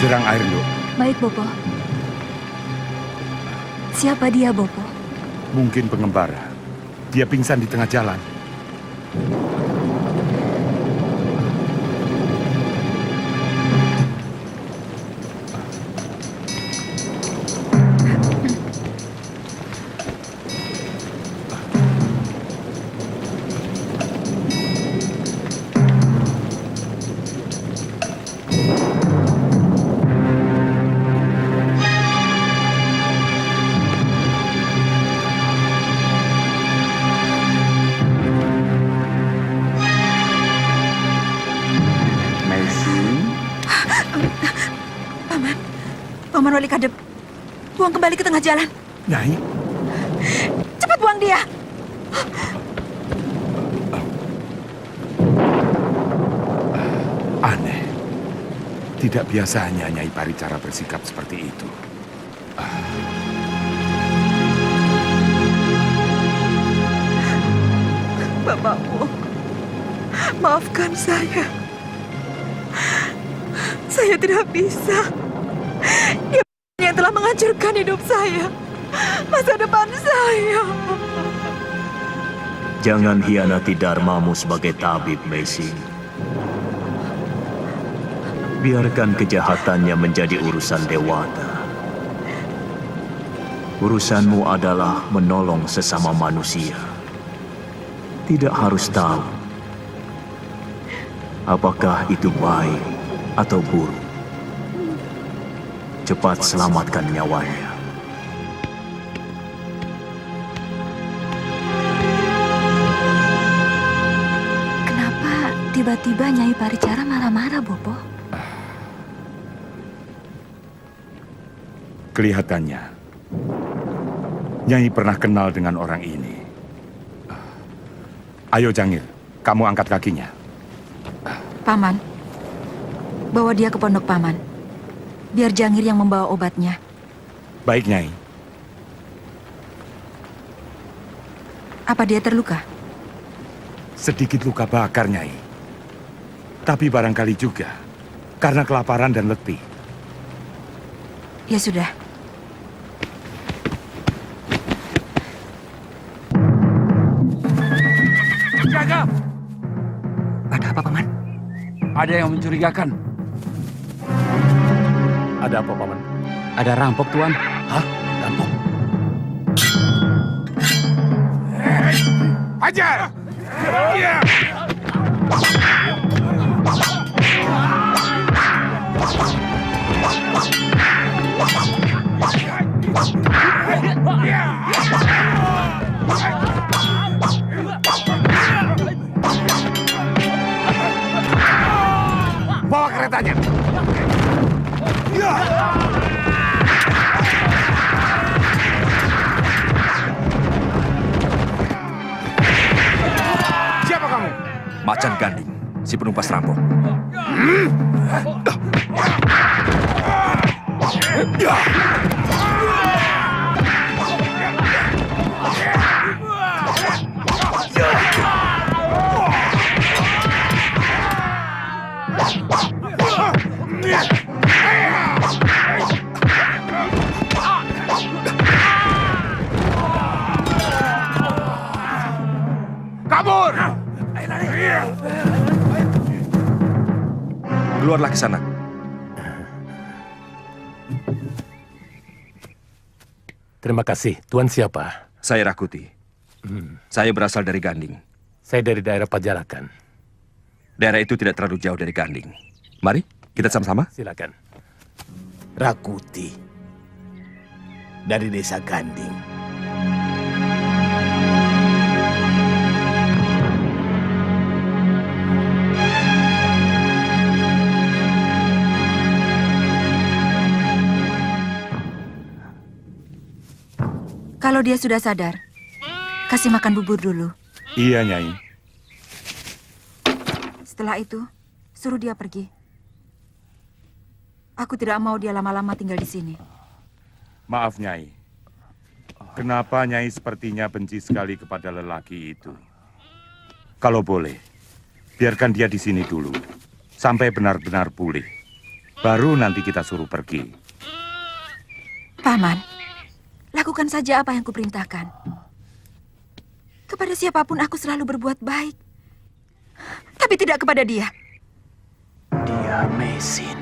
Jerang air, Nduk. Baik, Bopo. Siapa dia, Bopo? Mungkin pengembara. Dia pingsan di tengah jalan. Paman Wali Kadep, buang kembali ke tengah jalan. Nyai? Cepat buang dia. Aneh. Tidak biasanya Nyai Paricara bersikap seperti itu. Bapakmu, maafkan saya. Saya tidak bisa. Dia yang telah menghancurkan hidup saya, masa depan saya. Jangan hianati dharmamu sebagai tabib, Meising. Biarkan kejahatannya menjadi urusan dewata. Urusanmu adalah menolong sesama manusia. Tidak harus tahu apakah itu baik atau buruk. Cepat selamatkan nyawanya. Kenapa tiba-tiba Nyai Paricara marah-marah, Bopo? Kelihatannya, Nyai pernah kenal dengan orang ini. Ayo Jangir, kamu angkat kakinya. Paman, bawa dia ke pondok Paman. Biar Jangir yang membawa obatnya. Baik, Nyai. Apa dia terluka? Sedikit luka bakar, Nyai. Tapi barangkali juga karena kelaparan dan letih. Ya sudah. Jaga! Ada apa, Paman? Ada yang mencurigakan. Ada apa, Paman? Ada rampok, Tuan. Hah? Rampok? Hajar! Iya! Bawa keretanya! Siapa kamu? Macan Ganding, si penumpas rampok. Kabur! Keluarlah ke sana. Terima kasih. Tuan siapa? Saya Rakuti. Saya berasal dari Ganding. Saya dari daerah Pajarakan. Daerah itu tidak terlalu jauh dari Ganding. Mari, kita sama-sama. Silakan. Rakuti dari desa Ganding. Kalau dia sudah sadar, kasih makan bubur dulu. Iya, Nyai. Setelah itu, suruh dia pergi. Aku tidak mau dia lama-lama tinggal di sini. Maaf, Nyai. Kenapa Nyai sepertinya benci sekali kepada lelaki itu? Kalau boleh, biarkan dia di sini dulu. Sampai benar-benar pulih. Baru nanti kita suruh pergi. Paman, lakukan saja apa yang kuperintahkan. Kepada siapapun aku selalu berbuat baik. Tapi tidak kepada dia. Dia Mesin.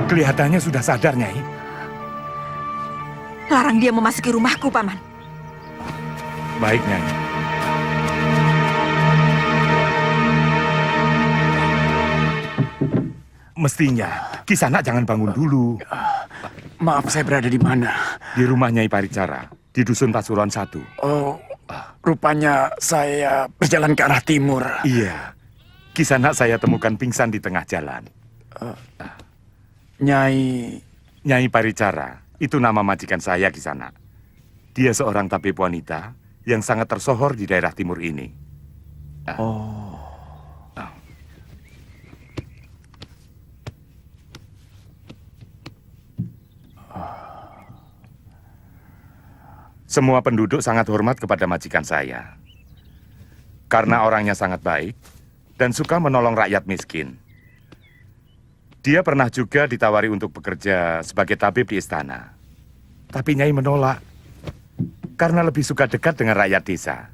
Kelihatannya sudah sadar, Nyai. Larang dia memasuki rumahku, Paman. Baik, Nyai. Mestinya, Kisanak jangan bangun dulu. Maaf, saya berada di mana? Di rumah Nyai Paricara, di Dusun Pasuruan 1. Oh, rupanya saya berjalan ke arah timur. Iya. Kisanak saya temukan pingsan di tengah jalan. Nyai, Nyai Paricara, itu nama majikan saya, Kisanak. Dia seorang tabib wanita yang sangat tersohor di daerah timur ini. Semua penduduk sangat hormat kepada majikan saya. Karena orangnya sangat baik dan suka menolong rakyat miskin. Dia pernah juga ditawari untuk bekerja sebagai tabib di istana. Tapi Nyai menolak. Karena lebih suka dekat dengan rakyat desa.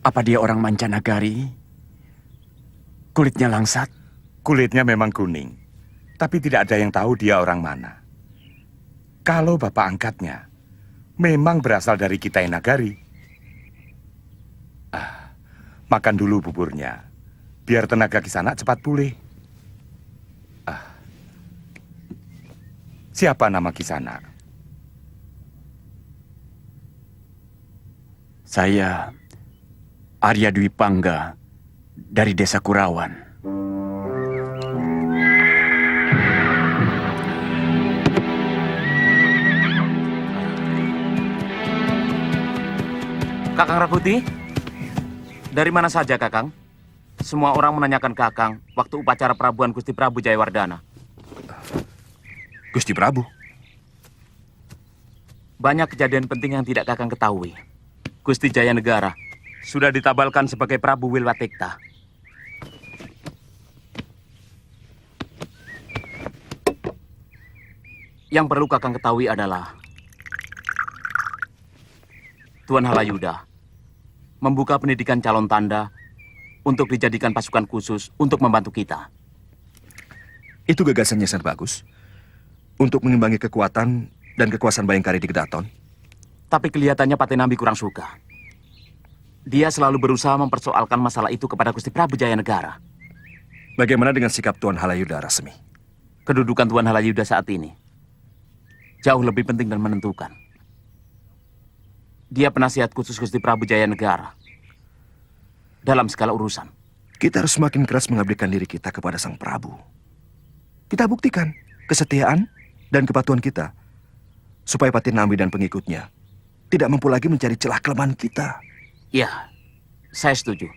apa dia orang mancanagari? Kulitnya langsat? Kulitnya memang kuning. Tapi tidak ada yang tahu dia orang mana. Kalau bapak angkatnya memang berasal dari Kitai Nagari. Makan dulu buburnya. Biar tenaga Kisanak cepat pulih. Siapa nama Kisanak? Saya Arya Dwi Pangga dari desa Kurawan. Kakang Rakuti? Dari mana saja, Kakang? Semua orang menanyakan Kakang waktu upacara perabuan Gusti Prabu Jayawardana. Gusti Prabu. Banyak kejadian penting yang tidak Kakang ketahui. Gusti Jayanegara sudah ditabalkan sebagai Prabu Wilwatekta. Yang perlu Kakang ketahui adalah Tuan Halayuda membuka pendidikan calon tanda untuk dijadikan pasukan khusus untuk membantu kita. Itu gagasannya sangat bagus. Untuk mengimbangi kekuatan dan kekuasaan Bayangkari di Kedaton. Tapi kelihatannya Patenambi kurang suka. Dia selalu berusaha mempersoalkan masalah itu kepada Gusti Prabu Jayanegara. Bagaimana dengan sikap Tuan Halayuda, Rasmi? Kedudukan Tuan Halayuda saat ini jauh lebih penting dan menentukan. Dia penasihat khusus Gusti Prabu Jayanegara dalam segala urusan. Kita harus semakin keras mengabdikan diri kita kepada Sang Prabu. Kita buktikan kesetiaan dan kepatuhan kita, supaya Patinambi dan pengikutnya tidak mampu lagi mencari celah kelemahan kita. Ya, saya setuju.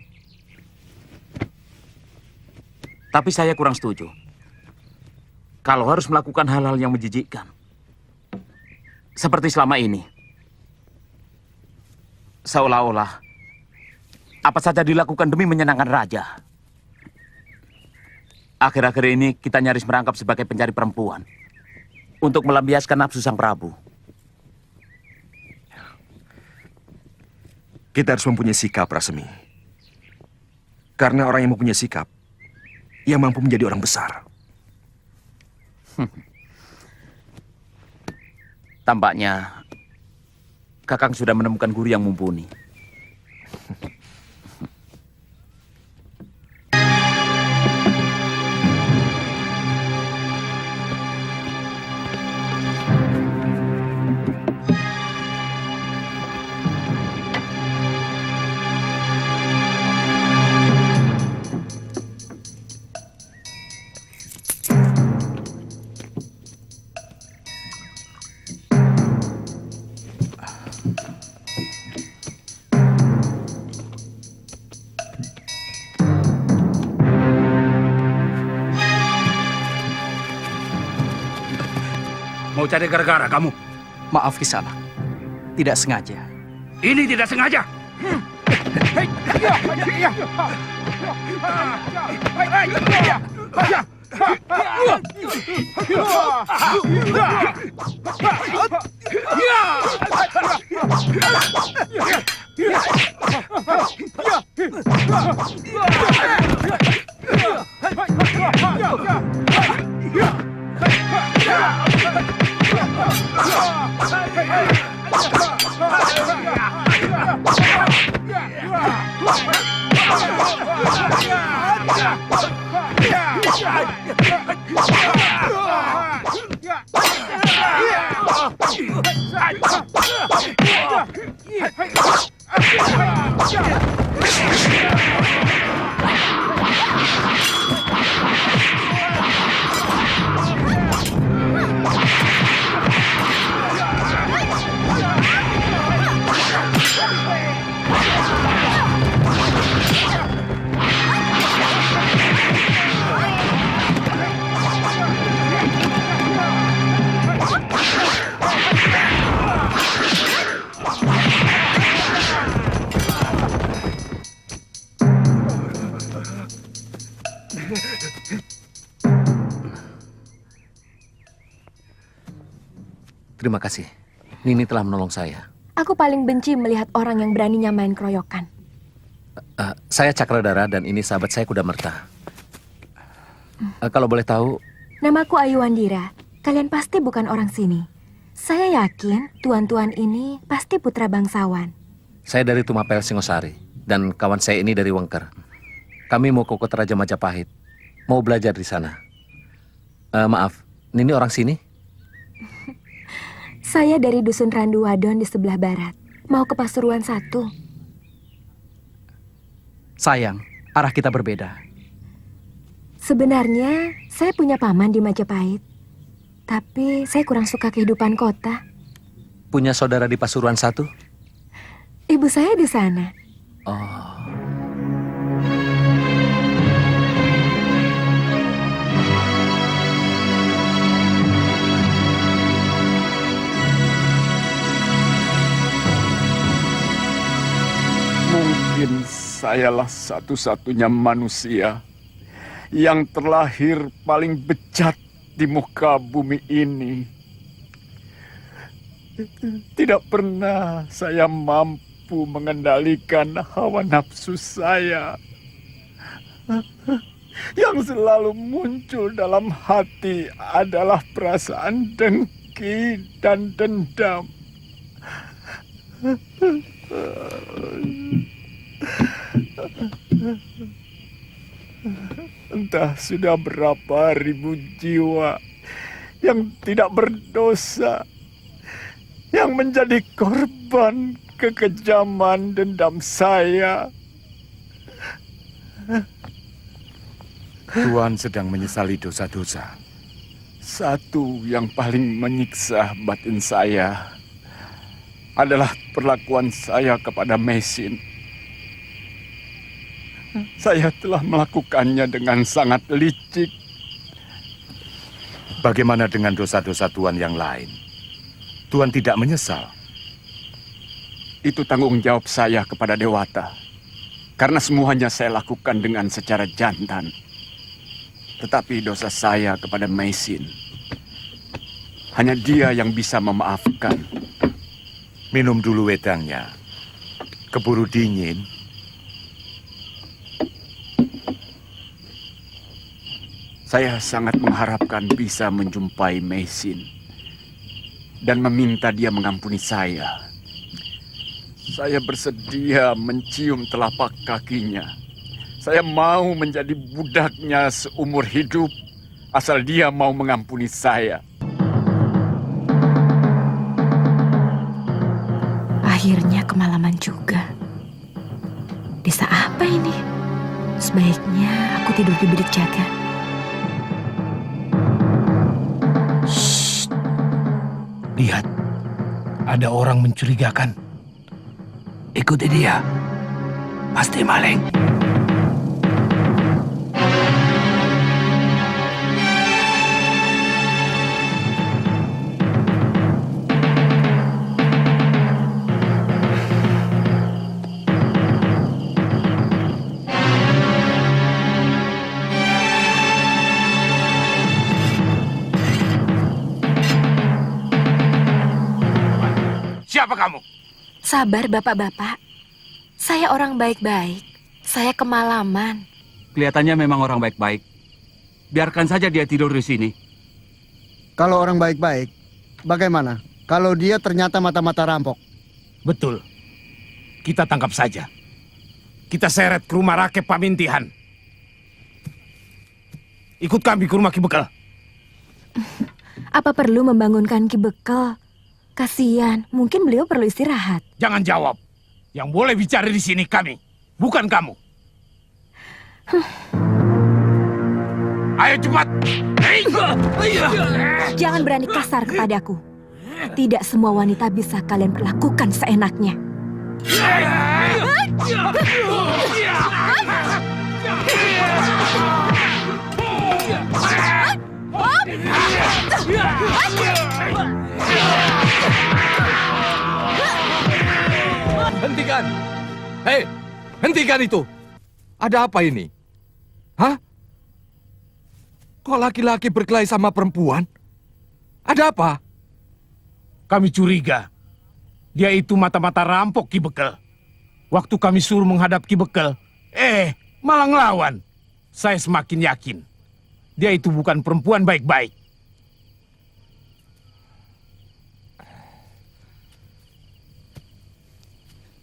Tapi saya kurang setuju. Kalau harus melakukan hal-hal yang menjijikkan. Seperti selama ini. Seolah-olah apa saja dilakukan demi menyenangkan raja. Akhir-akhir ini kita nyaris merangkap sebagai pencari perempuan untuk melampiaskan nafsu sang prabu. Kita harus mempunyai sikap, Rasemi. Karena orang yang mempunyai sikap, ia mampu menjadi orang besar. Tampaknya Kakang sudah menemukan guru yang mumpuni. Mau cari gara-gara kamu? Maaf Kisanak, tidak sengaja. Ini tidak sengaja. Terima kasih. Nini telah menolong saya. Aku paling benci melihat orang yang beraninya main keroyokan. Saya Cakradara dan ini sahabat saya Kudamerta. Kalau boleh tahu, Namaku Ayu Wandira. Kalian pasti bukan orang sini. Saya yakin tuan-tuan ini pasti putra bangsawan. saya dari Tumapel Singosari dan kawan saya ini dari Wengker. Kami mau ke Kota Raja Majapahit. Mau belajar di sana. Maaf, Nini orang sini? Saya dari Dusun Randu Wadon di sebelah barat. Mau ke Pasuruan 1. Sayang, arah kita berbeda. Sebenarnya saya punya paman di Majapahit. Tapi saya kurang suka kehidupan kota. Punya saudara di Pasuruan 1? Ibu saya di sana. Oh. Mungkin sayalah satu-satunya manusia yang terlahir paling bejat di muka bumi ini. Tidak pernah saya mampu mengendalikan hawa nafsu saya. Yang selalu muncul dalam hati adalah perasaan dengki dan dendam. Entah sudah berapa ribu jiwa yang tidak berdosa yang menjadi korban kekejaman dendam saya. Tuan sedang menyesali dosa-dosa. Satu yang paling menyiksa batin saya adalah perlakuan saya kepada Mesin. Saya telah melakukannya dengan sangat licik. Bagaimana dengan dosa-dosa Tuan yang lain? Tuan tidak menyesal? Itu tanggung jawab saya kepada Dewata. Karena semuanya saya lakukan dengan secara jantan. Tetapi dosa saya kepada Meisin, hanya dia yang bisa memaafkan. Minum dulu wedangnya. Keburu dingin. Saya sangat mengharapkan bisa menjumpai Meisin dan meminta dia mengampuni saya. Saya bersedia mencium telapak kakinya. Saya mau menjadi budaknya seumur hidup, asal dia mau mengampuni saya. Akhirnya kemalaman juga. Desa apa ini? Sebaiknya aku tidur di bilik jaga. Lihat, ada orang mencurigakan. Ikuti dia. Pasti maling. Siapa kamu? Sabar, bapak-bapak. Saya orang baik-baik. Saya kemalaman. Kelihatannya memang orang baik-baik. Biarkan saja dia tidur di sini. Kalau orang baik-baik, bagaimana? Kalau dia ternyata mata-mata rampok. Betul. Kita tangkap saja. Kita seret ke rumah Rakep Pamintihan. Ikut kami ke rumah Ki Bekal. Apa perlu membangunkan Ki Bekal? Kasian, mungkin beliau perlu istirahat. Jangan jawab. Yang boleh bicara di sini kami, bukan kamu. Ayo cepat. Jangan berani kasar kepadaku. Tidak semua wanita bisa kalian perlakukan seenaknya. Hentikan! Hei, hentikan itu! Ada apa ini? Hah? Kok laki-laki berkelahi sama perempuan? Ada apa? Kami curiga. Dia itu mata-mata rampok Ki Bekal. Waktu kami suruh menghadap Ki Bekal, malah ngelawan. Saya semakin yakin. Dia itu bukan perempuan baik-baik.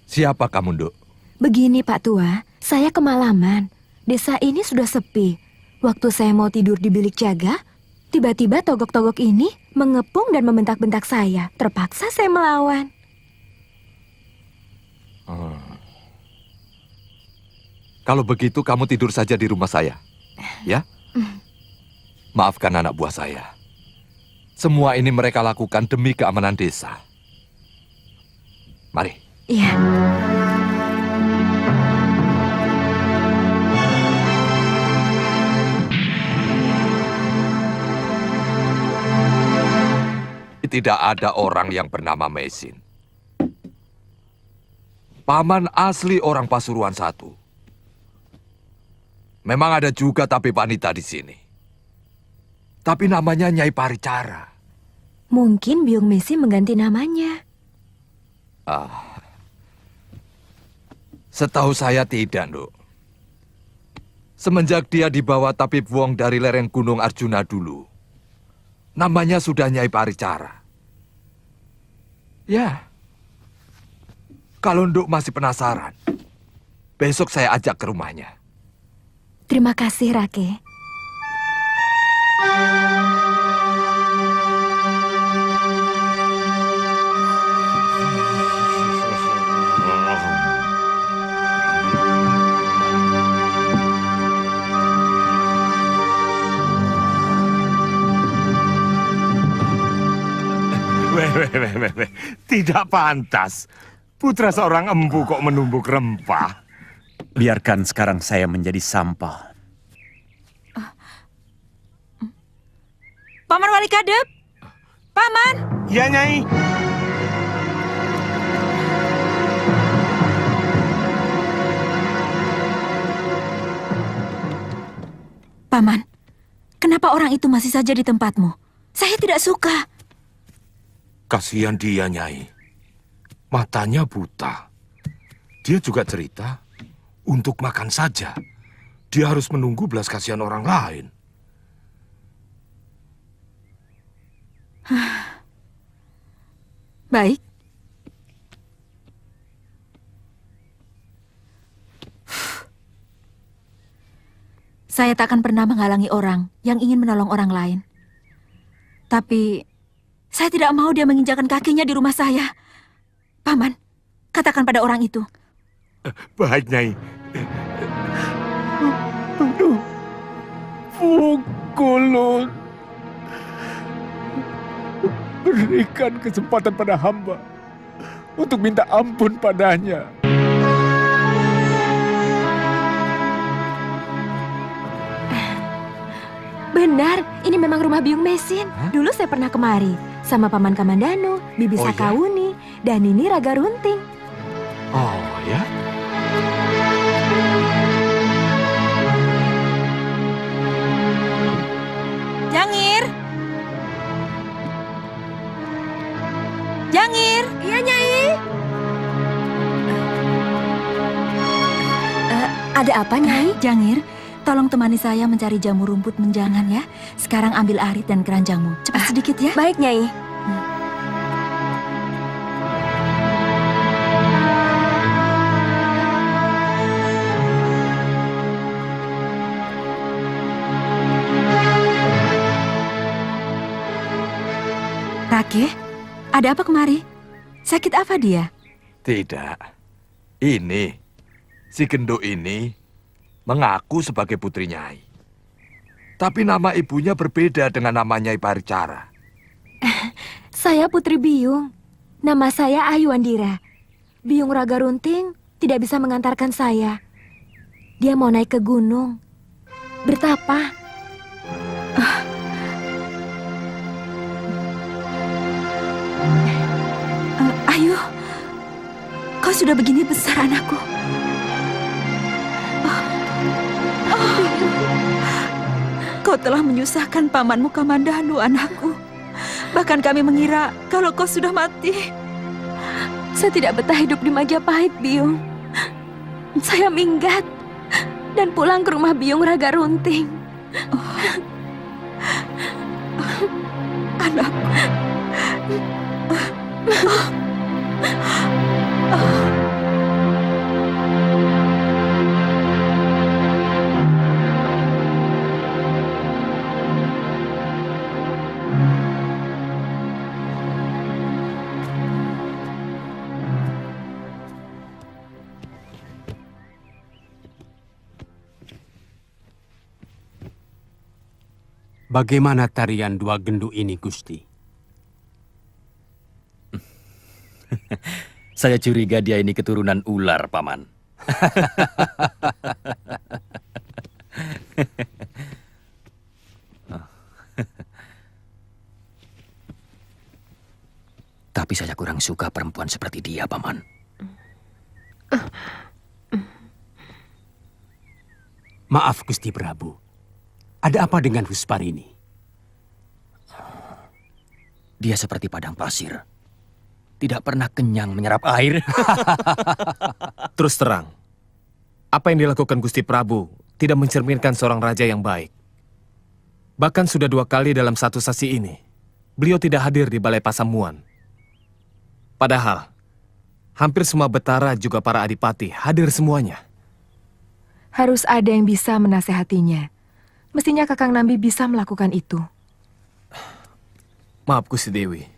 Siapa kamu, Nduk? Begini Pak Tua, saya kemalaman. Desa ini sudah sepi. Waktu saya mau tidur di bilik jaga, tiba-tiba togok-togok ini mengepung dan membentak-bentak saya. Terpaksa saya melawan. Kalau begitu kamu tidur saja di rumah saya. Ya? Maafkan anak buah saya. Semua ini mereka lakukan demi keamanan desa. Mari. Iya. Tidak ada orang yang bernama Meisin. Paman asli orang Pasuruan 1. Memang ada juga tapi wanita di sini. Tapi namanya Nyai Paricara. Mungkin Biung Mesi mengganti namanya. Setahu saya tidak, Nduk. Semenjak dia dibawa Tabib Wong dari lereng Gunung Arjuna dulu, namanya sudah Nyai Paricara. Ya. Kalau Nduk masih penasaran, besok saya ajak ke rumahnya. Terima kasih, Rake. Weh. Tidak pantas. Putra seorang empu kok menumbuk rempah. Biarkan sekarang saya menjadi sampah. Paman Wali Kadep. Paman. Ya, Nyai. Paman, kenapa orang itu masih saja di tempatmu? Saya tidak suka. Kasihan dia, Nyai. Matanya buta. Dia juga cerita, untuk makan saja, dia harus menunggu belas kasihan orang lain. Baik. Saya tak akan pernah menghalangi orang yang ingin menolong orang lain. Tapi, saya tidak mau dia menginjakan kakinya di rumah saya. Paman, katakan pada orang itu. Baik, Nyai. Pukulun. Berikan kesempatan pada hamba untuk minta ampun padanya. Benar, ini memang rumah Biung Mesin. Dulu saya pernah kemari sama Paman Kamandanu, Bibi Oh, Sakauni, dan ini Raga Runting. Oh, ya? Jangir! Jangir! Iya, Nyai. Ada apa, Nyai? Jangir, tolong temani saya mencari jamur rumput menjangan ya. Sekarang ambil arit dan keranjangmu. Cepat sedikit ya. Baik, Nyai. Rake, ada apa kemari? Sakit apa dia? Tidak. Ini, si genduk ini mengaku sebagai putri Nyai. Tapi nama ibunya berbeda dengan nama Nyai Paricara. Saya Putri Biung. Nama saya Ayu Andira. Biung Raga Runting tidak bisa mengantarkan saya. Dia mau naik ke gunung. Bertapa. Ayu, kau sudah begini besar anakku. Kau telah menyusahkan pamanmu Kamandanu anakku. Bahkan kami mengira kalau kau sudah mati. Saya tidak betah hidup di Majapahit, Biung. Saya minggat dan pulang ke rumah Biung Raga Runting. Anakku. Bagaimana tarian dua genduk ini, Gusti? Saya curiga dia ini keturunan ular, Paman. Tapi saya kurang suka perempuan seperti dia, Paman. Maaf, Gusti Prabu. Ada apa dengan Husparini? Dia seperti padang pasir. Tidak pernah kenyang menyerap air. Terus terang, apa yang dilakukan Gusti Prabu tidak mencerminkan seorang raja yang baik. Bahkan sudah 2 kali dalam satu sasi ini, beliau tidak hadir di Balai Pasamuan. Padahal, hampir semua betara juga para adipati hadir semuanya. Harus ada yang bisa menasehatinya. Mestinya Kakang Nambi bisa melakukan itu. Maaf Gusti Dewi,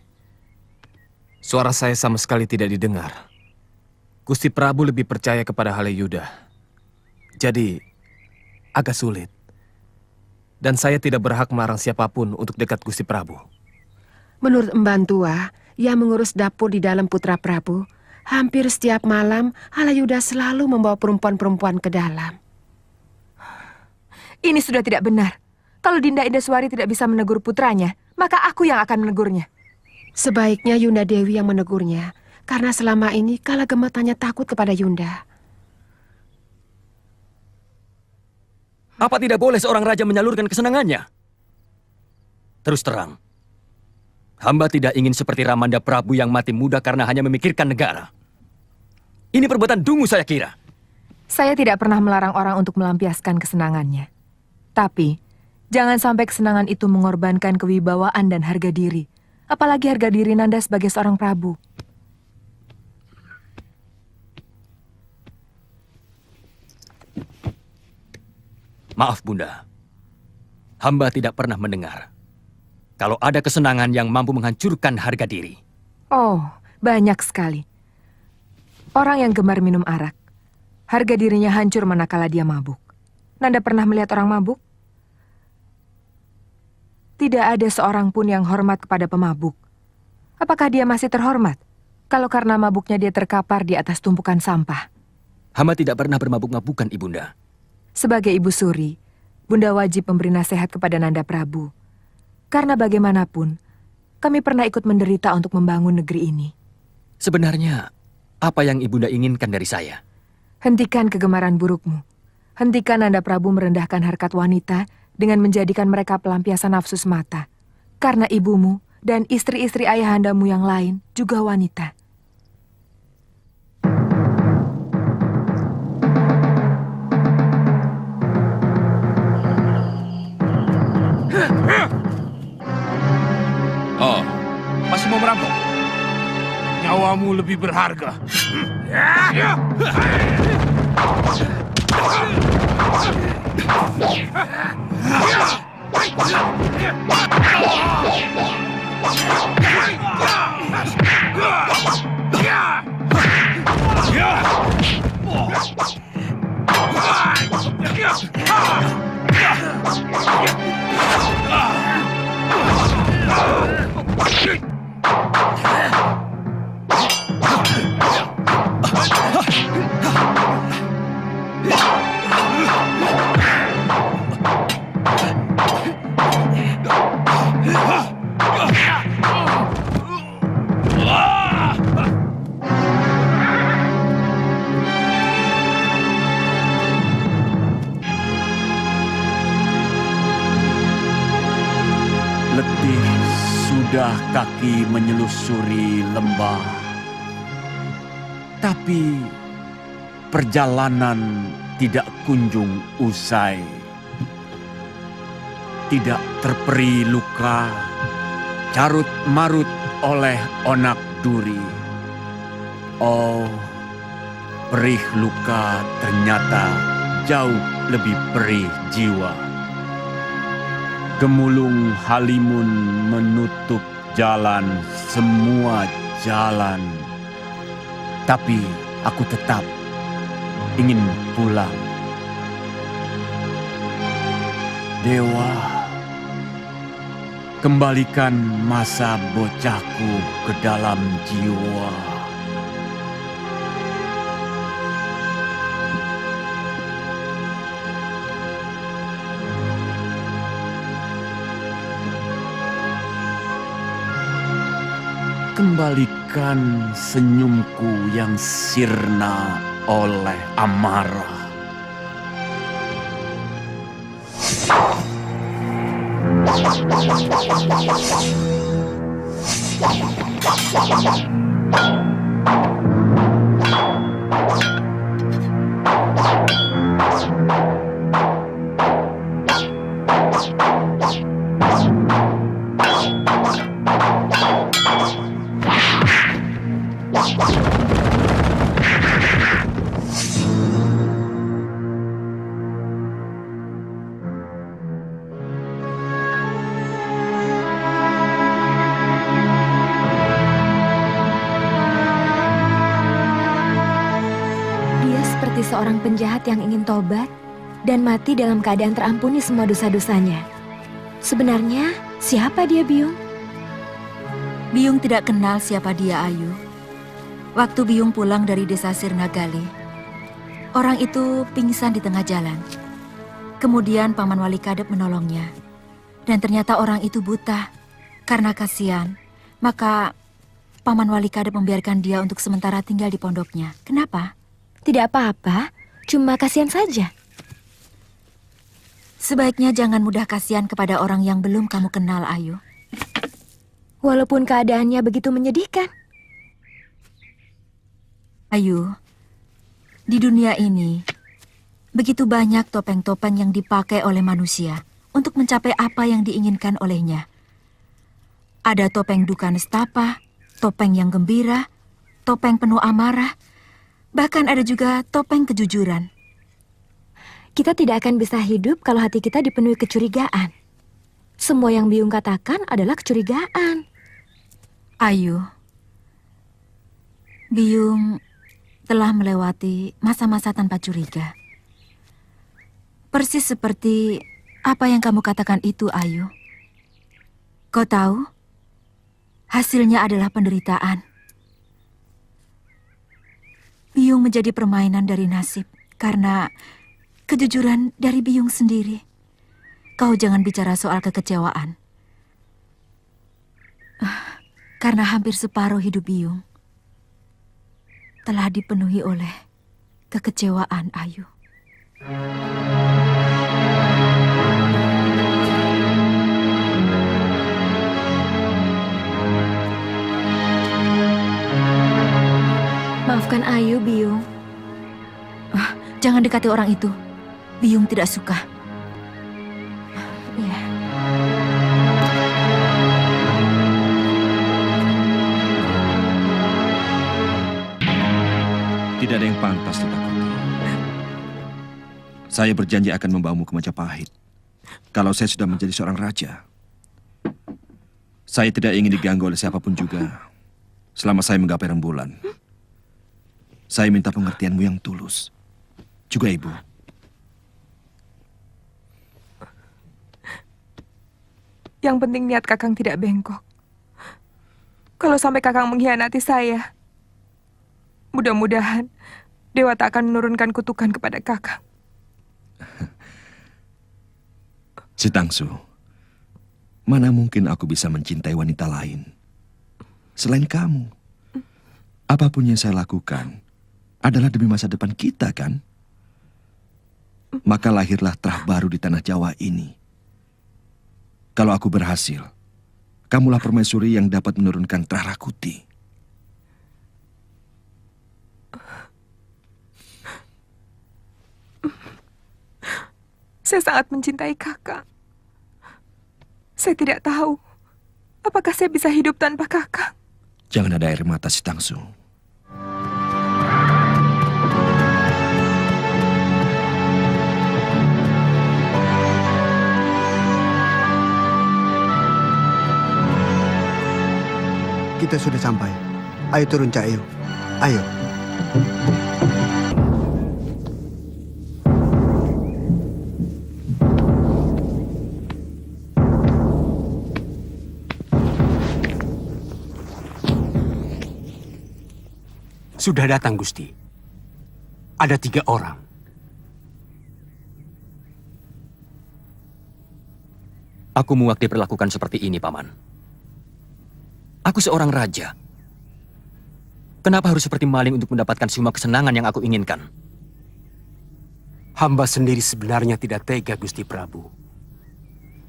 suara saya sama sekali tidak didengar. Gusti Prabu lebih percaya kepada Halayuda. Jadi, agak sulit. Dan saya tidak berhak melarang siapapun untuk dekat Gusti Prabu. Menurut Emban Tua, yang mengurus dapur di dalam Putra Prabu, Hampir setiap malam, Halayuda selalu membawa perempuan-perempuan ke dalam. Ini sudah tidak benar. Kalau Dinda Indaswari tidak bisa menegur putranya, maka aku yang akan menegurnya. Sebaiknya Yunda Dewi yang menegurnya, karena selama ini Kala Gemet hanya takut kepada Yunda. Apa tidak boleh seorang raja menyalurkan kesenangannya? Terus terang, hamba tidak ingin seperti Ramanda Prabu yang mati muda karena hanya memikirkan negara. Ini perbuatan dungu saya kira. Saya tidak pernah melarang orang untuk melampiaskan kesenangannya. Tapi, jangan sampai kesenangan itu mengorbankan kewibawaan dan harga diri. Apalagi harga diri Nanda sebagai seorang prabu. Maaf Bunda, hamba tidak pernah mendengar kalau ada kesenangan yang mampu menghancurkan harga diri. Oh, banyak sekali. Orang yang gemar minum arak, harga dirinya hancur manakala dia mabuk. Nanda pernah melihat orang mabuk? Tidak ada seorang pun yang hormat kepada pemabuk. Apakah dia masih terhormat kalau karena mabuknya dia terkapar di atas tumpukan sampah? Hamba tidak pernah bermabuk-mabukan, Ibunda. Sebagai ibu suri, Bunda wajib memberi nasihat kepada Nanda Prabu. Karena bagaimanapun, kami pernah ikut menderita untuk membangun negeri ini. Sebenarnya, apa yang Ibunda inginkan dari saya? Hentikan kegemaran burukmu. Hentikan Nanda Prabu merendahkan harkat wanita dengan menjadikan mereka pelampiasan nafsu semata. Karena ibumu dan istri-istri ayahandamu yang lain juga wanita. Oh, masih mau merampok? Nyawamu lebih berharga. Letih sudah kaki menyelusuri lembah, tapi perjalanan tidak kunjung usai. Tidak terperi luka, carut marut oleh onak duri. Oh, perih luka ternyata jauh lebih perih jiwa. Gemulung halimun menutup jalan, semua jalan. Tapi aku tetap ingin pulang. Dewa, kembalikan masa bocahku ke dalam jiwa. Kembalikan senyumku yang sirna oleh amarah. Seorang penjahat yang ingin tobat dan mati dalam keadaan terampuni semua dosa-dosanya. Sebenarnya, siapa dia, Byung? Byung tidak kenal siapa dia, Ayu. Waktu Biyung pulang dari desa Sirnagali, orang itu pingsan di tengah jalan. Kemudian Paman Wali Kadep menolongnya. Dan ternyata orang itu buta. Karena kasihan, maka Paman Wali Kadep membiarkan dia untuk sementara tinggal di pondoknya. Kenapa? Tidak apa-apa, cuma kasihan saja. Sebaiknya jangan mudah kasihan kepada orang yang belum kamu kenal, Ayu. Walaupun keadaannya begitu menyedihkan. Ayu, di dunia ini, begitu banyak topeng-topeng yang dipakai oleh manusia untuk mencapai apa yang diinginkan olehnya. Ada topeng duka nestapa, topeng yang gembira, topeng penuh amarah, bahkan ada juga topeng kejujuran. Kita tidak akan bisa hidup kalau hati kita dipenuhi kecurigaan. Semua yang Biyung katakan adalah kecurigaan. Ayu, Biyung telah melewati masa-masa tanpa curiga. Persis seperti apa yang kamu katakan itu, Ayu. Kau tahu, hasilnya adalah penderitaan. Biyung menjadi permainan dari nasib karena kejujuran dari Biyung sendiri. Kau jangan bicara soal kekecewaan. Karena hampir separuh hidup Biyung telah dipenuhi oleh kekecewaan, Ayu. Maafkan Ayu, Biyung. Jangan dekati orang itu. Biyung tidak suka. Ya. Tidak ada yang pantas ditakuti. Saya berjanji akan membawamu ke Majapahit. Kalau saya sudah menjadi seorang raja. Saya tidak ingin diganggu oleh siapapun juga. Selama saya menggapai rembulan. Saya minta pengertianmu yang tulus. Juga ibu. Yang penting niat Kakang tidak bengkok. Kalau sampai Kakang mengkhianati saya, mudah-mudahan Dewa tak akan menurunkan kutukan kepada Kakang. Sitangsu, mana mungkin aku bisa mencintai wanita lain selain kamu? Apapun yang saya lakukan adalah demi masa depan kita, kan? Maka lahirlah terah baru di tanah Jawa ini. Kalau aku berhasil, kamulah permaisuri yang dapat menurunkan Trah Rakuti. Saya sangat mencintai Kakang. Saya tidak tahu apakah saya bisa hidup tanpa Kakang. Jangan ada air mata, Sitangsu. Kita sudah sampai. Ayo turun, Cak Ayu. Ayo. Sudah datang, Gusti. Ada 3 orang. Aku muak diperlakukan seperti ini, Paman. Aku seorang raja. Kenapa harus seperti maling untuk mendapatkan semua kesenangan yang aku inginkan? Hamba sendiri sebenarnya tidak tega, Gusti Prabu.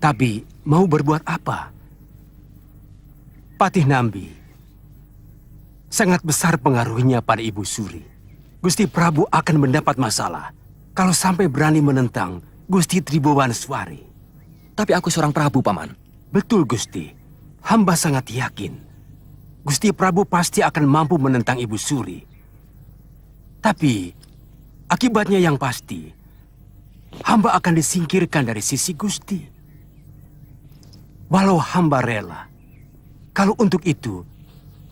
Tapi mau berbuat apa? Patih Nambi sangat besar pengaruhnya pada Ibu Suri. Gusti Prabu akan mendapat masalah kalau sampai berani menentang Gusti Tribhuwaneswari. Tapi aku seorang Prabu, Paman. Betul, Gusti. Hamba sangat yakin Gusti Prabu pasti akan mampu menentang Ibu Suri. Tapi akibatnya yang pasti, hamba akan disingkirkan dari sisi Gusti. Walau hamba rela, kalau untuk itu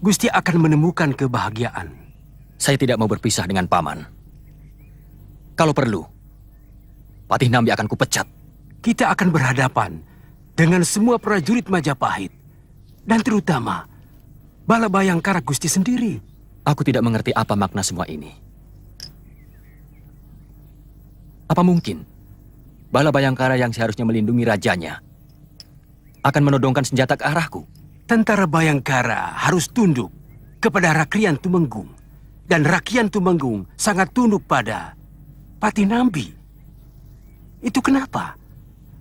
Gusti akan menemukan kebahagiaan. Saya tidak mau berpisah dengan Paman. Kalau perlu, Patih Nambi akan kupecat. Kita akan berhadapan dengan semua prajurit Majapahit. Dan terutama Bala Bayangkara Gusti sendiri. Aku tidak mengerti apa makna semua ini. Apa mungkin Bala Bayangkara yang seharusnya melindungi rajanya akan menodongkan senjata ke arahku? Tentara Bayangkara harus tunduk kepada Rakrian Tumenggung. Dan Rakrian Tumenggung sangat tunduk pada Patinambi. Itu kenapa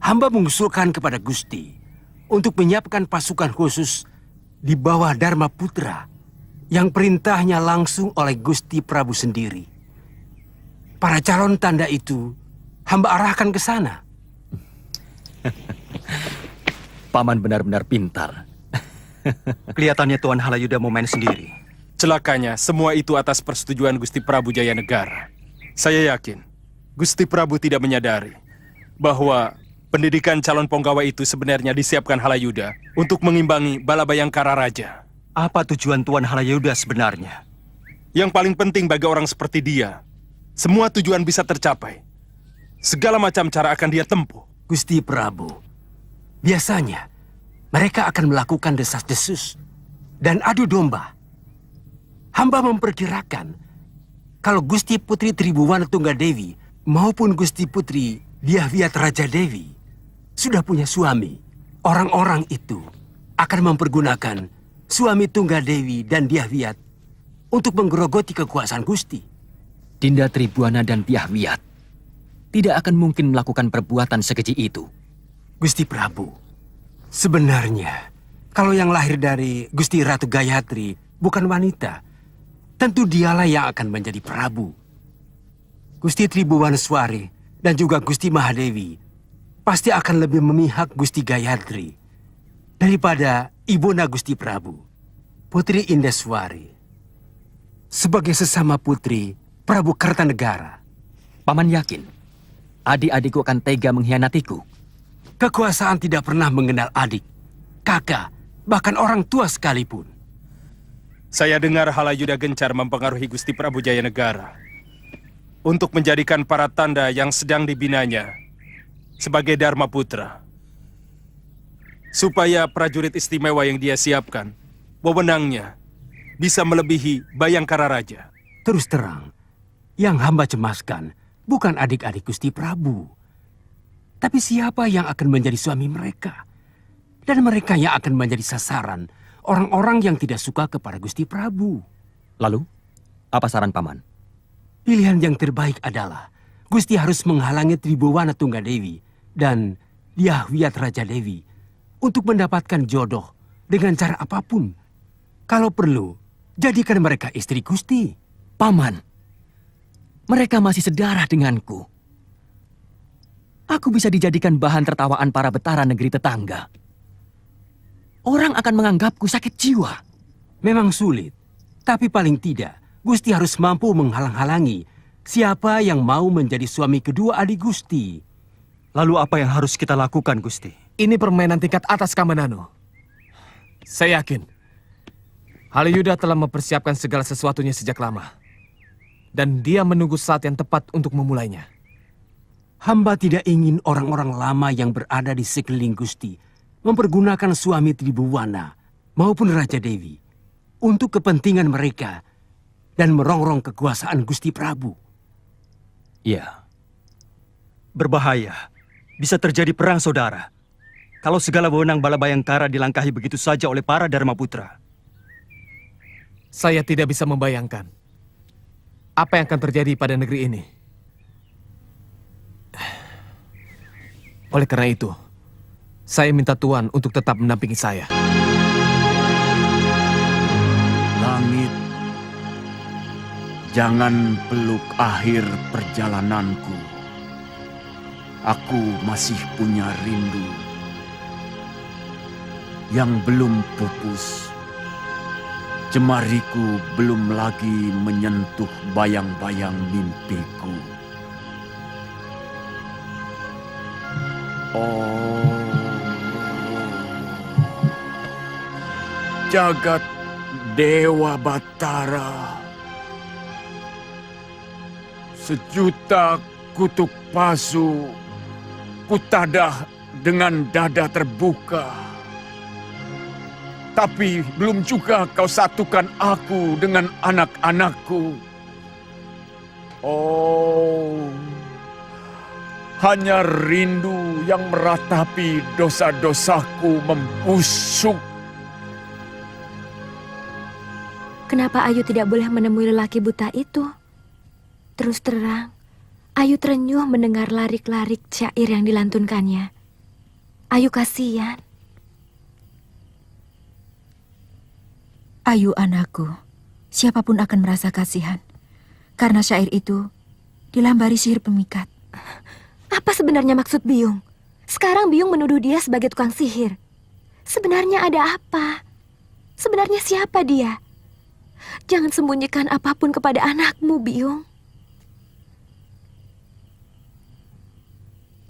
hamba mengusulkan kepada Gusti untuk menyiapkan pasukan khusus di bawah Dharma Putra yang perintahnya langsung oleh Gusti Prabu sendiri. Para calon tanda itu hamba arahkan ke sana. Paman benar-benar pintar. Kelihatannya Tuan Halayuda mau main sendiri. Celakanya, semua itu atas persetujuan Gusti Prabu Jayanegara. Saya yakin, Gusti Prabu tidak menyadari bahwa pendidikan calon penggawa itu sebenarnya disiapkan Halayuda untuk mengimbangi Bala Bayangkara Raja. Apa tujuan Tuan Halayuda sebenarnya? Yang paling penting bagi orang seperti dia, semua tujuan bisa tercapai. Segala macam cara akan dia tempuh. Gusti Prabu, biasanya mereka akan melakukan desas-desus dan adu domba. Hamba memperkirakan kalau Gusti Putri Tribuwana Tunggadewi maupun Gusti Putri Dyahwiyat Raja Dewi sudah punya suami, orang-orang itu akan mempergunakan suami Tunggadewi dan Dyahwiyat untuk menggerogoti kekuasaan Gusti. Dinda Tribuana dan Dyahwiyat tidak akan mungkin melakukan perbuatan sekeji itu. Gusti Prabu, sebenarnya kalau yang lahir dari Gusti Ratu Gayatri bukan wanita, tentu dialah yang akan menjadi Prabu. Gusti Tribuwaneswari dan juga Gusti Mahadewi pasti akan lebih memihak Gusti Gayatri daripada Ibunda Gusti Prabu, Putri Indeswari. Sebagai sesama putri Prabu Kertanegara, Paman yakin adik-adikku akan tega mengkhianatiku? Kekuasaan tidak pernah mengenal adik, kakak, bahkan orang tua sekalipun. Saya dengar Halayuda gencar mempengaruhi Gusti Prabu Jayanegara untuk menjadikan para tanda yang sedang dibinanya sebagai Dharma Putra. Supaya prajurit istimewa yang dia siapkan, wewenangnya bisa melebihi Bayangkara Raja. Terus terang, yang hamba cemaskan bukan adik-adik Gusti Prabu, tapi siapa yang akan menjadi suami mereka. Dan mereka yang akan menjadi sasaran orang-orang yang tidak suka kepada Gusti Prabu. Lalu, apa saran Paman? Pilihan yang terbaik adalah Gusti harus menghalangi Tribuwana Tunggadewi dan Dyahwiyat Raja Dewi untuk mendapatkan jodoh dengan cara apapun. Kalau perlu, jadikan mereka istri Gusti. Paman, mereka masih sedarah denganku. Aku bisa dijadikan bahan tertawaan para betara negeri tetangga. Orang akan menganggapku sakit jiwa. Memang sulit, tapi paling tidak Gusti harus mampu menghalang-halangi siapa yang mau menjadi suami kedua adik Gusti. Lalu apa yang harus kita lakukan, Gusti? Ini permainan tingkat atas Kamanano. Saya yakin Halayuda telah mempersiapkan segala sesuatunya sejak lama. Dan dia menunggu saat yang tepat untuk memulainya. Hamba tidak ingin orang-orang lama yang berada di sekeliling Gusti mempergunakan suami Tribuwana maupun Raja Dewi untuk kepentingan mereka dan merongrong kekuasaan Gusti Prabu. Iya. Berbahaya. Bisa terjadi perang saudara. Kalau segala wewenang Bala Bayangkara dilangkahi begitu saja oleh para Dharma Putra. Saya tidak bisa membayangkan apa yang akan terjadi pada negeri ini. Oleh karena itu, saya minta Tuan untuk tetap mendampingi saya. Langit, jangan peluk akhir perjalananku. Aku masih punya rindu yang belum pupus. Jemariku belum lagi menyentuh bayang-bayang mimpiku. Oh, jagat Dewa Batara, sejuta kutuk pasu kutadah dengan dada terbuka. Tapi belum juga kau satukan aku dengan anak-anakku. Oh, hanya rindu yang meratapi dosa-dosaku membusuk. Kenapa Ayu tidak boleh menemui lelaki buta itu? Terus terang, Ayu terenyuh mendengar larik-larik syair yang dilantunkannya. Ayu kasihan. Ayu anakku, siapapun akan merasa kasihan. Karena syair itu dilambari sihir pemikat. Apa sebenarnya maksud Biung? Sekarang Biung menuduh dia sebagai tukang sihir. Sebenarnya ada apa? Sebenarnya siapa dia? Jangan sembunyikan apapun kepada anakmu, Biung.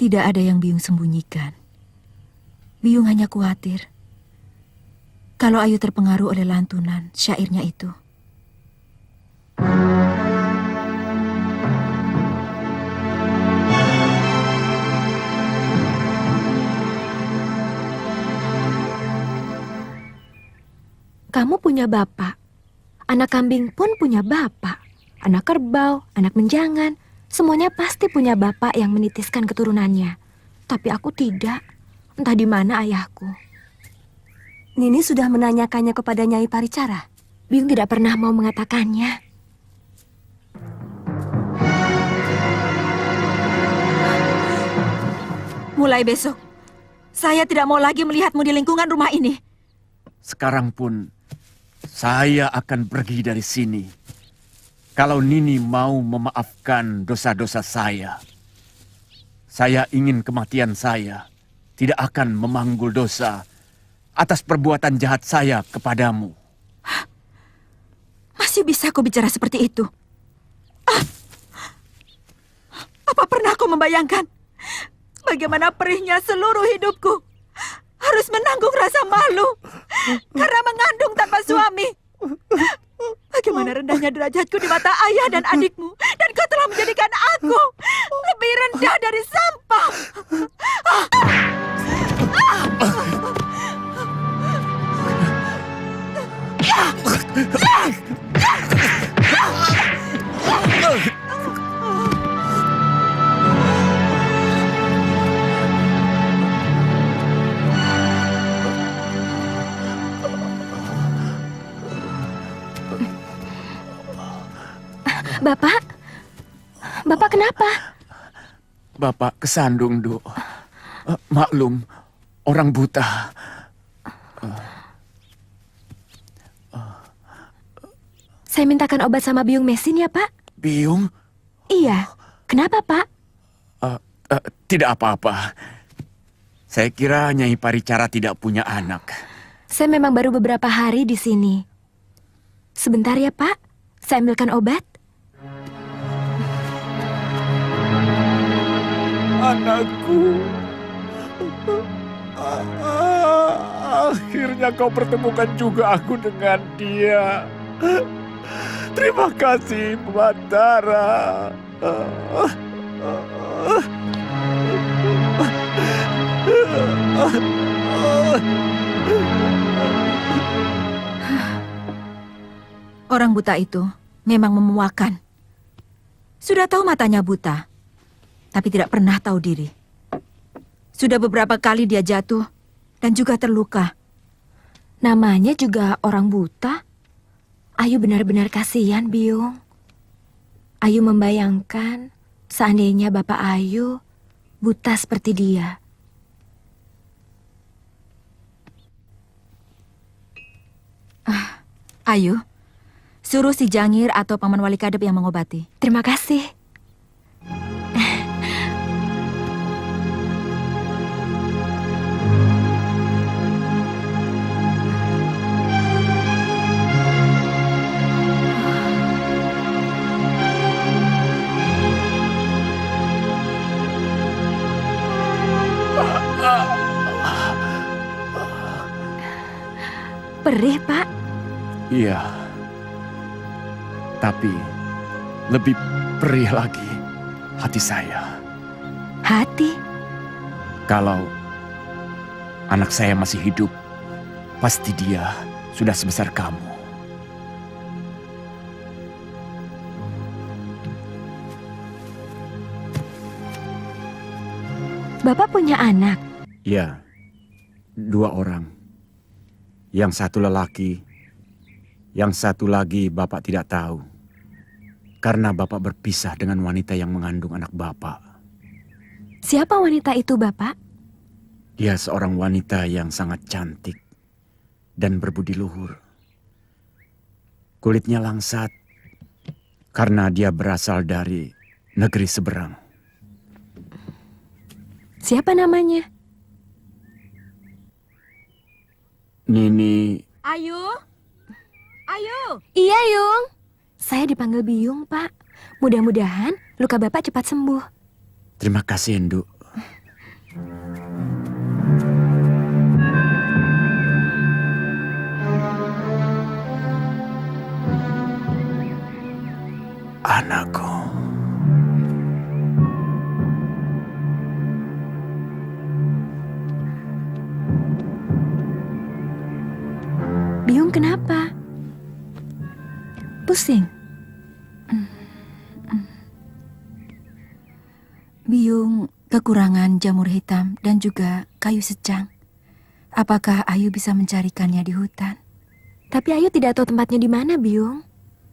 Tidak ada yang Biung sembunyikan. Biung hanya khawatir kalau Ayu terpengaruh oleh lantunan syairnya itu. Kamu punya bapak. Anak kambing pun punya bapak. Anak kerbau, anak menjangan, semuanya pasti punya bapak yang menitiskan keturunannya. Tapi aku tidak. Entah di mana ayahku. Nini sudah menanyakannya kepada Nyai Paricara. Biung tidak pernah mau mengatakannya. Mulai besok, saya tidak mau lagi melihatmu di lingkungan rumah ini. Sekarang pun saya akan pergi dari sini. Kalau Nini mau memaafkan dosa-dosa saya ingin kematian saya tidak akan memanggul dosa atas perbuatan jahat saya kepadamu. Masih bisa kau bicara seperti itu? Apa pernah kau membayangkan bagaimana perihnya seluruh hidupku? Harus menanggung rasa malu karena mengandung tanpa suami. Bagaimana rendahnya derajatku di mata ayah dan adikmu, dan kau telah menjadikan aku lebih rendah dari sampah. Bapak? Bapak kenapa? Bapak kesandung, Duk. Maklum, orang buta. Saya mintakan obat sama Biung Mesin ya, Pak? Biung? Iya. Kenapa, Pak? Tidak apa-apa. Saya kira Nyai Paricara tidak punya anak. Saya memang baru beberapa hari di sini. Sebentar ya, Pak. Saya ambilkan obat. Anakku. Akhirnya kau pertemukan juga aku dengan dia. Terima kasih, Batara. Orang buta itu memang memuakan. Sudah tahu matanya buta, tapi tidak pernah tahu diri. Sudah beberapa kali dia jatuh dan juga terluka. Namanya juga orang buta. Ayu benar-benar kasihan, Biung. Ayu membayangkan seandainya Bapak Ayu buta seperti dia. Ayu, suruh si Jangir atau Paman Wali Kadep yang mengobati. Terima kasih. Perih, Pak. Iya. Tapi lebih perih lagi hati saya. Hati? Kalau anak saya masih hidup pasti dia sudah sebesar kamu. Bapak punya anak? Ya, 2 orang. Yang satu lelaki, yang satu lagi Bapak tidak tahu. Karena Bapak berpisah dengan wanita yang mengandung anak Bapak. Siapa wanita itu, Bapak? Dia seorang wanita yang sangat cantik dan berbudi luhur. Kulitnya langsat karena dia berasal dari negeri seberang. Siapa namanya? Nini. Ayu? Ayu? Iya, Yung. Saya dipanggil Biyung, Pak. Mudah-mudahan luka Bapak cepat sembuh. Terima kasih, Induk. Anakku. Biyung kenapa? Pusing? Biyung kekurangan jamur hitam dan juga kayu secang. Apakah Ayu bisa mencarikannya di hutan? Tapi Ayu tidak tahu tempatnya di mana, Biyung.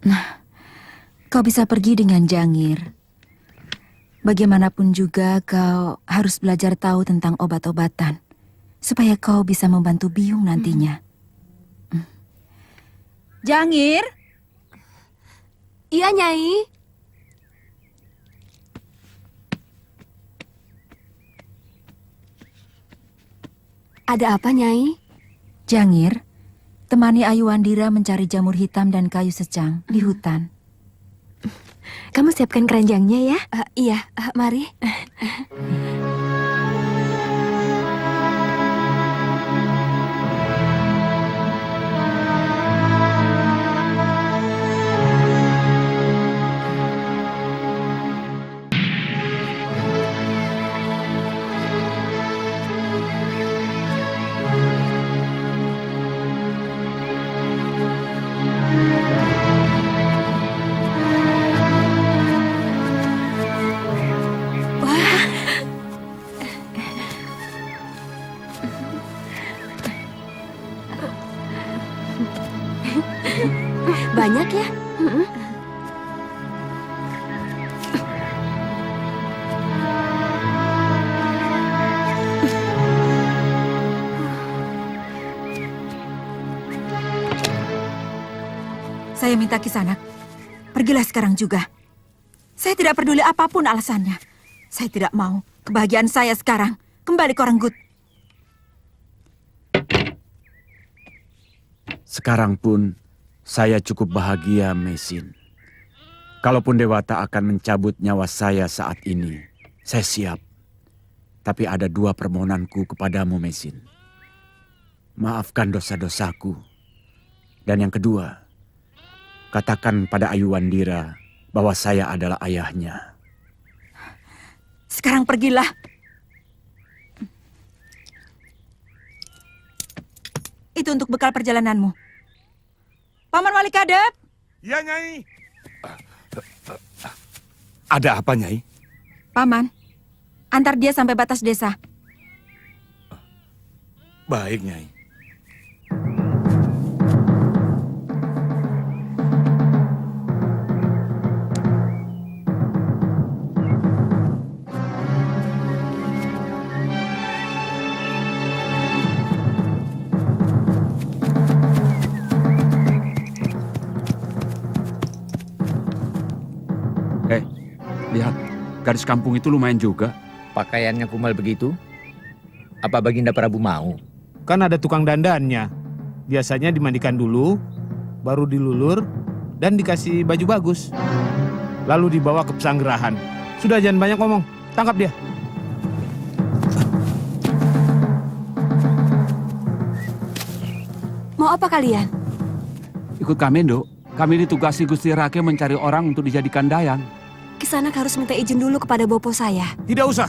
Nah, kau bisa pergi dengan Jangir. Bagaimanapun juga kau harus belajar tahu tentang obat-obatan, supaya kau bisa membantu Biyung nantinya. Jangir? Iya, Nyai. Ada apa, Nyai? Jangir, temani Ayu Wandira mencari jamur hitam dan kayu secang di hutan. Kamu siapkan keranjangnya ya? Iya, mari. Banyak ya? Saya minta Kisanak, pergilah sekarang juga. Saya tidak peduli apapun alasannya. Saya tidak mau kebahagiaan saya sekarang kembali ke orang Gut. Sekarang pun saya cukup bahagia, Mesin. Kalaupun Dewata akan mencabut nyawa saya saat ini, saya siap. Tapi ada 2 permohonanku kepadamu, Mesin. Maafkan dosa-dosaku. Dan yang kedua, katakan pada Ayu Wandira bahwa saya adalah ayahnya. Sekarang pergilah. Itu untuk bekal perjalananmu. Paman Wali Kadep. Ya, Nyai. Ada apa, Nyai? Paman, antar dia sampai batas desa. Baik, Nyai. Lihat, gadis kampung itu lumayan juga. Pakaiannya kumal begitu? Apa Baginda Prabu mau? Kan ada tukang dandannya. Biasanya dimandikan dulu, baru dilulur, dan dikasih baju bagus. Lalu dibawa ke pesanggerahan. Sudah, jangan banyak ngomong. Tangkap dia. Mau apa kalian? Ikut kami, Nduk. Kami ditugasi Gusti Rake mencari orang untuk dijadikan dayang. Kisanak harus minta izin dulu kepada bopo saya. Tidak usah.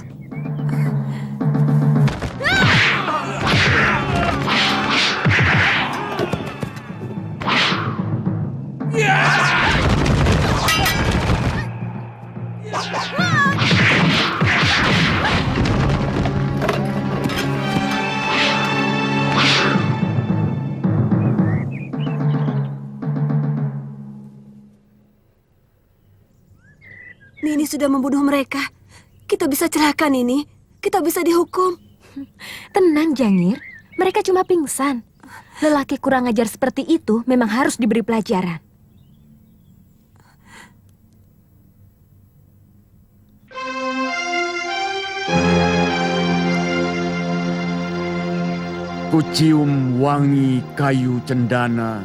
Nini sudah membunuh mereka. Kita bisa celaka, Nini. Kita bisa dihukum. Tenang, Jangir. Mereka cuma pingsan. Lelaki kurang ajar seperti itu memang harus diberi pelajaran. Kucium wangi kayu cendana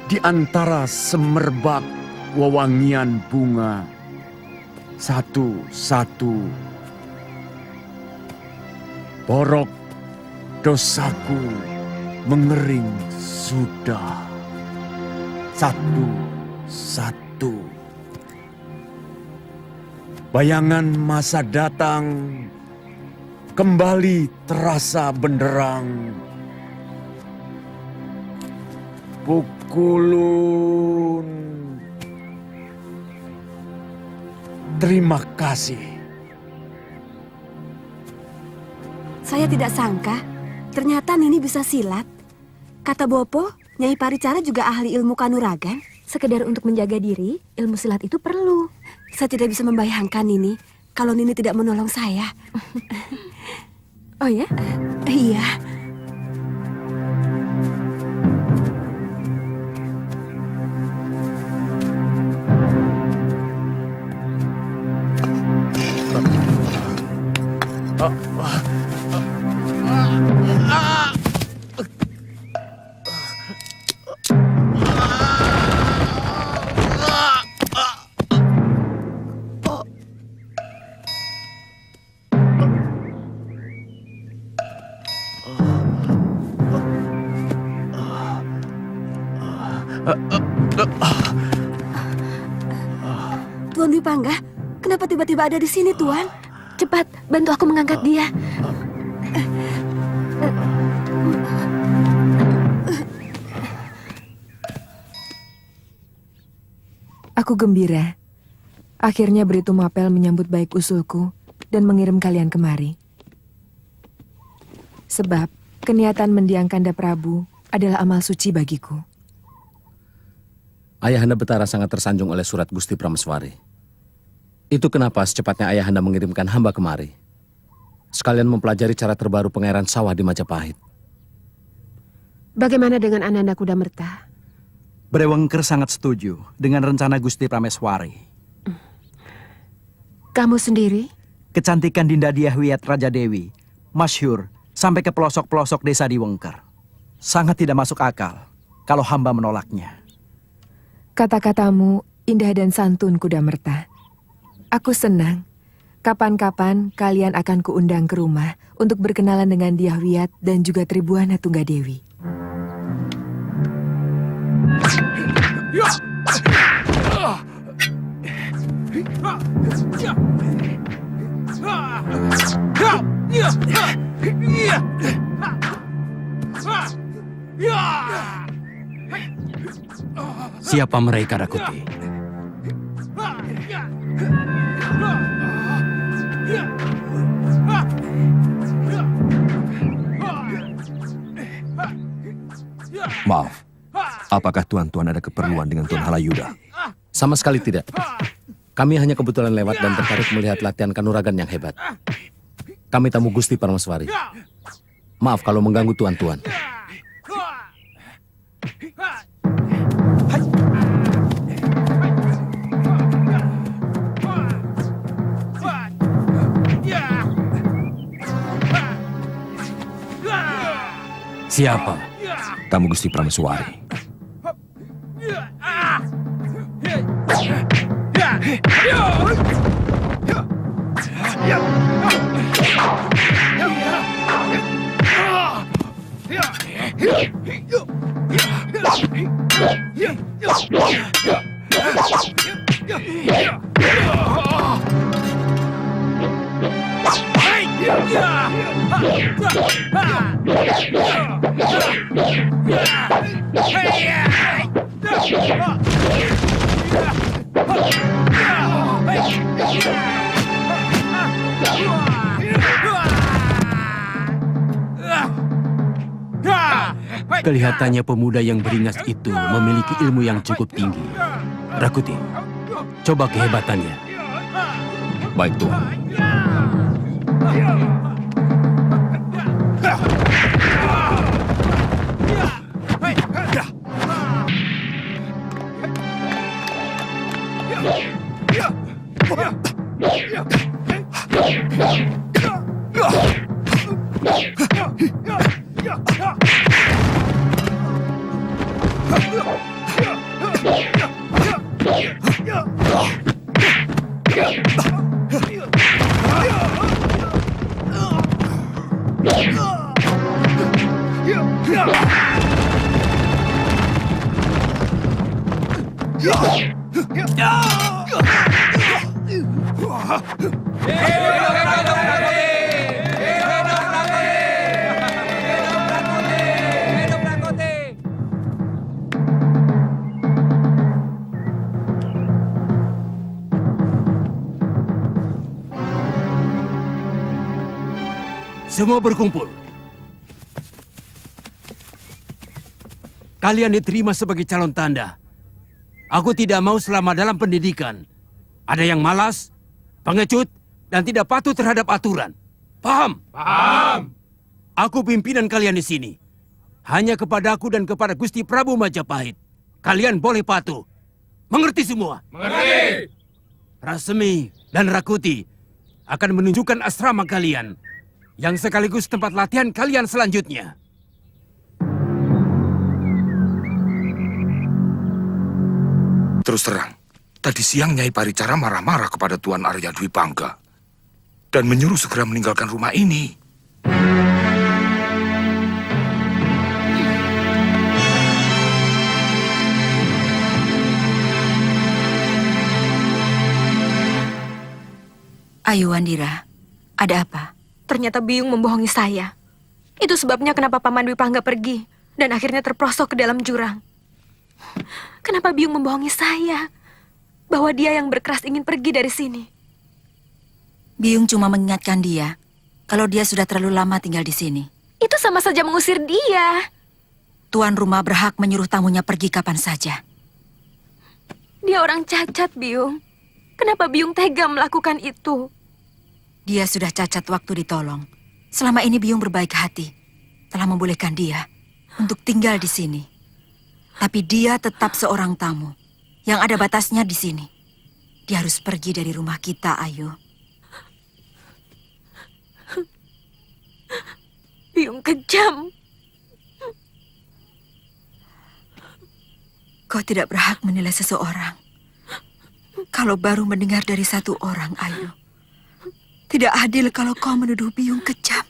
di antara semerbak wewangian bunga. Satu-satu porok dosaku mengering sudah. Satu-satu bayangan masa datang kembali terasa benderang. Pukulun. Terima kasih. Saya tidak sangka, ternyata Nini bisa silat. Kata Bopo, Nyai Paricara juga ahli ilmu kanuragan. Sekedar untuk menjaga diri, ilmu silat itu perlu. Saya tidak bisa membayangkan Nini kalau Nini tidak menolong saya. Oh ya? Iya. Tuan Dwi Pangga, kenapa tiba-tiba ada di sini, Tuan? Cepat, bantu aku mengangkat dia. Aku gembira. Akhirnya Britu Mapel menyambut baik usulku dan mengirim kalian kemari. Sebab keniatan mendiang Kanda Prabu adalah amal suci bagiku. Ayahanda Betara sangat tersanjung oleh surat Gusti Prameswari. Itu kenapa secepatnya Ayahanda mengirimkan hamba kemari. Sekalian mempelajari cara terbaru pengairan sawah di Majapahit. Bagaimana dengan Ananda Kudamerta? Brewengker sangat setuju dengan rencana Gusti Prameswari. Kamu sendiri? Kecantikan Dinda Diahwiyat Raja Dewi masyhur sampai ke pelosok-pelosok desa di Wengker. Sangat tidak masuk akal kalau hamba menolaknya. Kata-katamu indah dan santun, Kudamerta. Aku senang. Kapan-kapan kalian akan kuundang ke rumah untuk berkenalan dengan Diahwiyat dan juga Tribuana Tunggadewi. Siapa mereka, Rakuti? Maaf, apakah tuan-tuan ada keperluan dengan Tuan Halayuda? Sama sekali tidak. Kami hanya kebetulan lewat dan tertarik melihat latihan kanuragan yang hebat. Kami tamu Gusti Prameswari. Maaf kalau mengganggu tuan-tuan. Siapa? Tamu Gusti Prameswari. Kelihatannya pemuda yang beringas itu memiliki ilmu yang cukup tinggi. Rakuti, coba kehebatannya. Baik, Tuan. Semua berkumpul. Kalian diterima sebagai calon tanda. Aku tidak mau selama dalam pendidikan ada yang malas, pengecut, dan tidak patuh terhadap aturan. Paham? Paham. Aku pimpinan kalian di sini. Hanya kepadaku dan kepada Gusti Prabu Majapahit. Kalian boleh patuh. Mengerti semua? Mengerti. Rasemi dan Rakuti akan menunjukkan asrama kalian yang sekaligus tempat latihan kalian selanjutnya. Terus terang, tadi siang Nyai Paricara marah-marah kepada Tuan Arya Dwi Pangga dan menyuruh segera meninggalkan rumah ini. Ayo Wandira, ada apa? Ternyata Biyung membohongi saya. Itu sebabnya kenapa Paman Dwi Pangga pergi dan akhirnya terprosok ke dalam jurang. Kenapa Biyung membohongi saya bahwa dia yang berkeras ingin pergi dari sini? Biyung cuma mengingatkan dia kalau dia sudah terlalu lama tinggal di sini. Itu sama saja mengusir dia. Tuan rumah berhak menyuruh tamunya pergi kapan saja. Dia orang cacat, Biyung. Kenapa Biyung tega melakukan itu? Dia sudah cacat waktu ditolong. Selama ini Biyung berbaik hati, telah membolehkan dia untuk tinggal di sini. Tapi dia tetap seorang tamu yang ada batasnya di sini. Dia harus pergi dari rumah kita, Ayu. Biyung kejam. Kau tidak berhak menilai seseorang kalau baru mendengar dari satu orang, Ayu. Tidak adil kalau kau menuduh Biyung kejam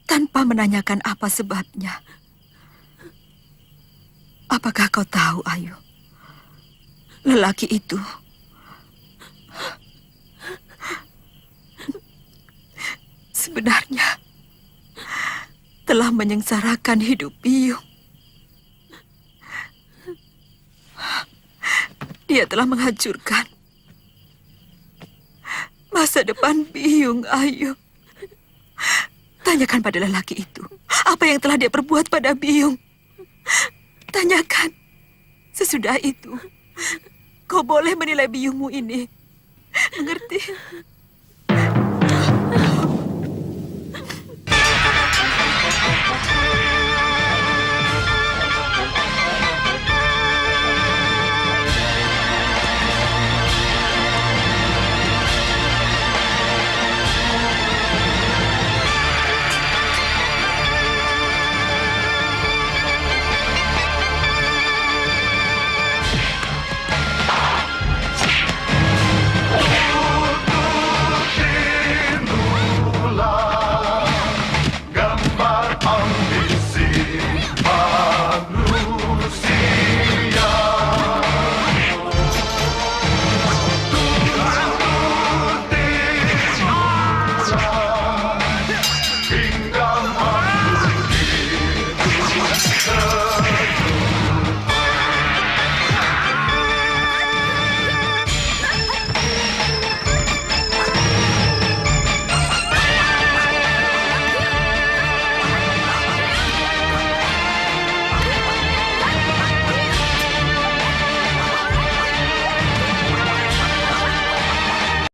tanpa menanyakan apa sebabnya. Apakah kau tahu, Ayu? Lelaki itu sebenarnya telah menyengsarakan hidup Biyung. Dia telah menghancurkan masa depan Biyung, Ayu. Tanyakan pada lelaki itu, apa yang telah dia perbuat pada Biyung. Tanyakan. Sesudah itu, kau boleh menilai Biyungmu ini. Mengerti?